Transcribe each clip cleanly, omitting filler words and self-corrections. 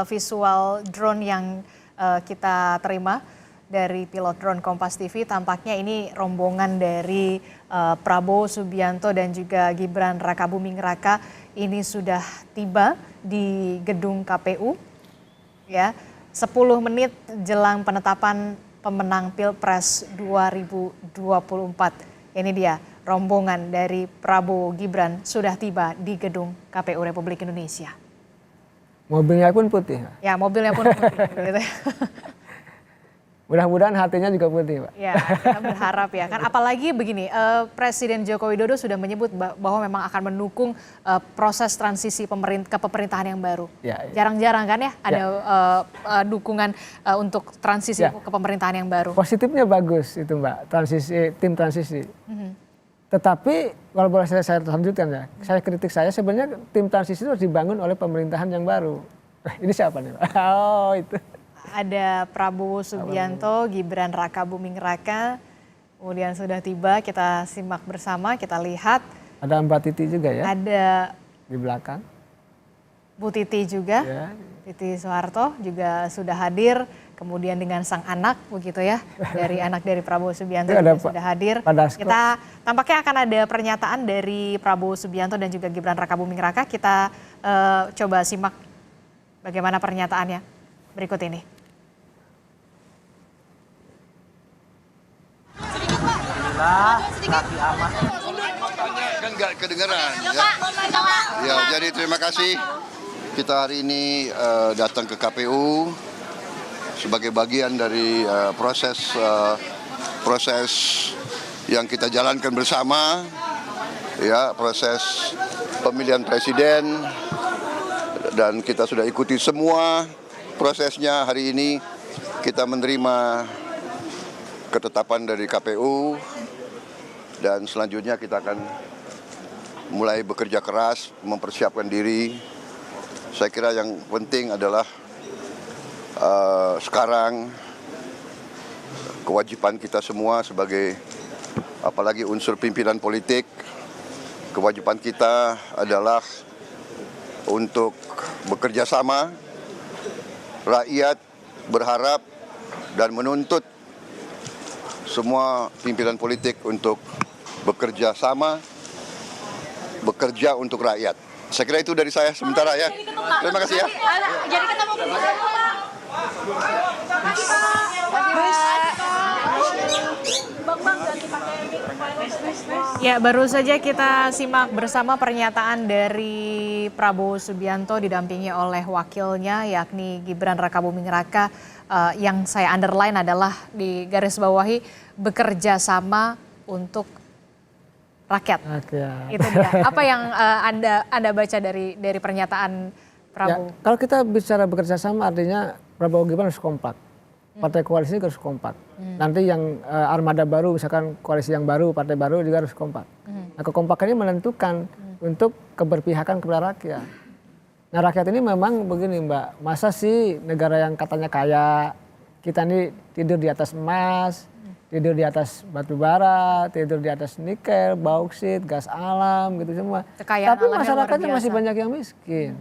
visual drone yang kita terima dari pilot drone Kompas TV. Tampaknya ini rombongan dari Prabowo Subianto dan juga Gibran Rakabuming Raka ini sudah tiba di gedung KPU ya 10 menit jelang penetapan pemenang Pilpres 2024. Ini dia rombongan dari Prabowo Gibran sudah tiba di gedung KPU Republik Indonesia. Mobilnya pun putih. Ya, mobilnya pun putih. Gitu. Mudah-mudahan hatinya juga putih, Pak. Ya, kita berharap ya. Kan apalagi begini, Presiden Joko Widodo sudah menyebut bahwa memang akan mendukung proses transisi kepemerintahan yang baru. Jarang-jarang kan ya ada dukungan untuk transisi ke pemerintahan yang baru. Positifnya bagus itu, Mbak, tim transisi. Tetapi kalau boleh saya lanjutkan ya, kritik saya sebenarnya tim transisi itu harus dibangun oleh pemerintahan yang baru. Ini siapa nih, Pak? Oh, itu. Ada Prabowo Subianto, Gibran Rakabuming Raka, kemudian sudah tiba, kita simak bersama, kita lihat. Ada Mbak Titi juga ya? Ada di belakang. Bu Titi juga, ya. Titi Soeharto juga sudah hadir, kemudian dengan sang anak begitu ya, anak dari Prabowo Subianto juga sudah hadir. Kita tampaknya akan ada pernyataan dari Prabowo Subianto dan juga Gibran Rakabuming Raka. Kita coba simak bagaimana pernyataannya berikut ini. Kan nggak kedengeran ya. Jadi terima kasih kita hari ini datang ke KPU sebagai bagian dari proses yang kita jalankan bersama ya, proses pemilihan presiden, dan kita sudah ikuti semua prosesnya. Hari ini kita menerima ketetapan dari KPU dan selanjutnya kita akan mulai bekerja keras mempersiapkan diri. Saya kira yang penting adalah sekarang kewajiban kita semua sebagai apalagi unsur pimpinan politik, kewajiban kita adalah untuk bekerja sama. Rakyat berharap dan menuntut semua pimpinan politik untuk bekerja sama, bekerja untuk rakyat. Saya kira itu dari saya sementara ya. Terima kasih ya. Jadi kita mau Ya, baru saja kita simak bersama pernyataan dari Prabowo Subianto didampingi oleh wakilnya yakni Gibran Rakabuming Raka. Yang saya underline adalah di garis bawahi bekerja sama untuk rakyat. Itu dia. Apa yang Anda baca dari pernyataan Prabowo? Ya, kalau kita bicara bekerja sama artinya Prabowo Gibran harus kompak. Partai koalisi harus kompak. Nanti yang armada baru, misalkan koalisi yang baru, partai baru juga harus kompak. Nah, kekompakan ini menentukan untuk keberpihakan kepada rakyat. Nah, rakyat ini memang begini, Mbak, masa sih negara yang katanya kaya, kita ini tidur di atas emas, tidur di atas batu bara, tidur di atas nikel, bauksit, gas alam gitu semua. Tapi masyarakatnya masih banyak yang miskin.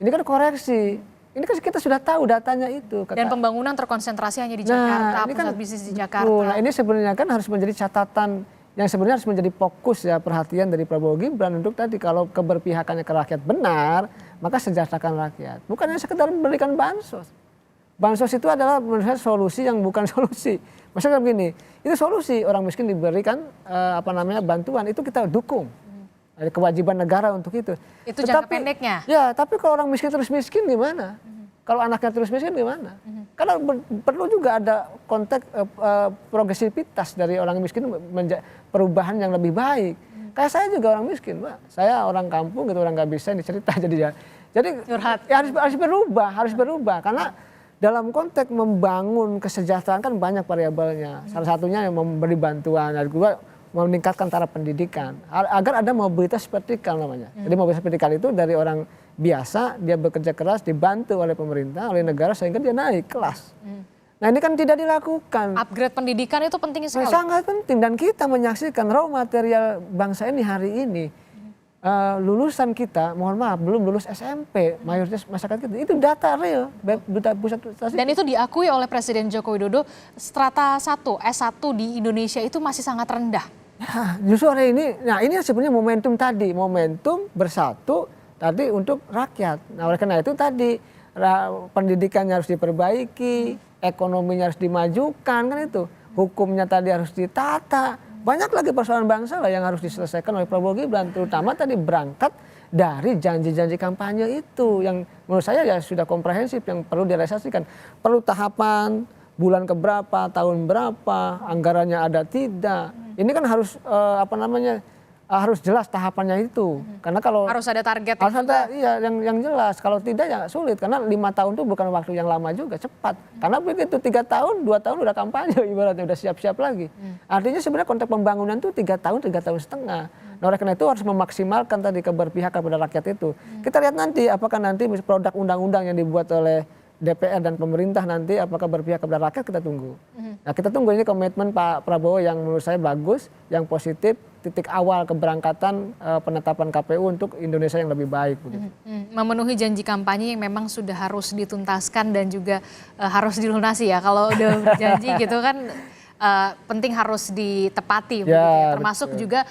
Ini kan koreksi. Ini kan kita sudah tahu datanya itu. Dan pembangunan terkonsentrasi hanya di Jakarta, pusat bisnis di Jakarta. Nah, ini sebenarnya kan harus menjadi catatan yang sebenarnya harus menjadi fokus ya, perhatian dari Prabowo Gibran untuk tadi kalau keberpihakannya ke rakyat benar, maka sejahterakan rakyat. Bukan hanya sekedar memberikan bansos. Bansos itu adalah menurut saya solusi yang bukan solusi. Maksudnya begini, itu solusi orang miskin diberikan bantuan, itu kita dukung. Ada kewajiban negara untuk itu. Itu jangka pendeknya? Ya, tapi kalau orang miskin terus miskin gimana? Kalau anaknya terus miskin gimana? Karena perlu juga ada konteks progresivitas dari orang miskin, perubahan yang lebih baik. Kayak saya juga orang miskin, Mbak. Saya orang kampung gitu, orang nggak bisa ini cerita jadi ya harus berubah karena dalam konteks membangun kesejahteraan kan banyak variabelnya. Salah satunya yang memberi bantuan, dan kedua meningkatkan taraf pendidikan agar ada mobilitas vertikal namanya. Jadi mobilitas vertikal itu dari orang biasa dia bekerja keras dibantu oleh pemerintah, oleh negara sehingga dia naik kelas. Nah, ini kan tidak dilakukan. Upgrade pendidikan itu penting sekali. Sangat penting, dan kita menyaksikan raw material bangsa ini hari ini lulusan kita, mohon maaf, belum lulus SMP, mayoritas masyarakat kita. Itu data real, Duta Pusat Statistik. Dan itu diakui oleh Presiden Joko Widodo, strata 1, S1 di Indonesia itu masih sangat rendah. Ya, justru hari ini, nah ini sebenarnya momentum tadi, momentum bersatu tadi untuk rakyat. Nah oleh karena itu tadi, pendidikannya harus diperbaiki, ekonominya harus dimajukan, kan itu. Hukumnya tadi harus ditata. Banyak lagi persoalan bangsa lah yang harus diselesaikan oleh Prabowo Gibran, terutama tadi berangkat dari janji-janji kampanye itu yang menurut saya ya sudah komprehensif, yang perlu direalisasikan. Perlu tahapan, bulan keberapa, tahun berapa, anggarannya ada tidak. Ini kan harus harus jelas tahapannya itu. Karena kalau Harus ada target harus ada iya yang jelas. Kalau tidak ya sulit, karena 5 tahun itu bukan waktu yang lama juga, cepat. Karena begitu 3 tahun, 2 tahun udah kampanye ibaratnya, udah siap-siap lagi. Artinya sebenarnya konteks pembangunan itu 3 tahun, 3 tahun setengah. Nah oleh karena itu harus memaksimalkan tadi keberpihakan kepada rakyat itu. Kita lihat nanti apakah nanti produk undang-undang yang dibuat oleh DPR dan pemerintah nanti apakah berpihak kepada rakyat, kita tunggu. Nah kita tunggu ini komitmen Pak Prabowo yang menurut saya bagus, yang positif, titik awal keberangkatan penetapan KPU untuk Indonesia yang lebih baik. Memenuhi janji kampanye yang memang sudah harus dituntaskan dan juga harus dilunasi ya. Kalau udah berjanji gitu kan penting harus ditepati. Ya, termasuk juga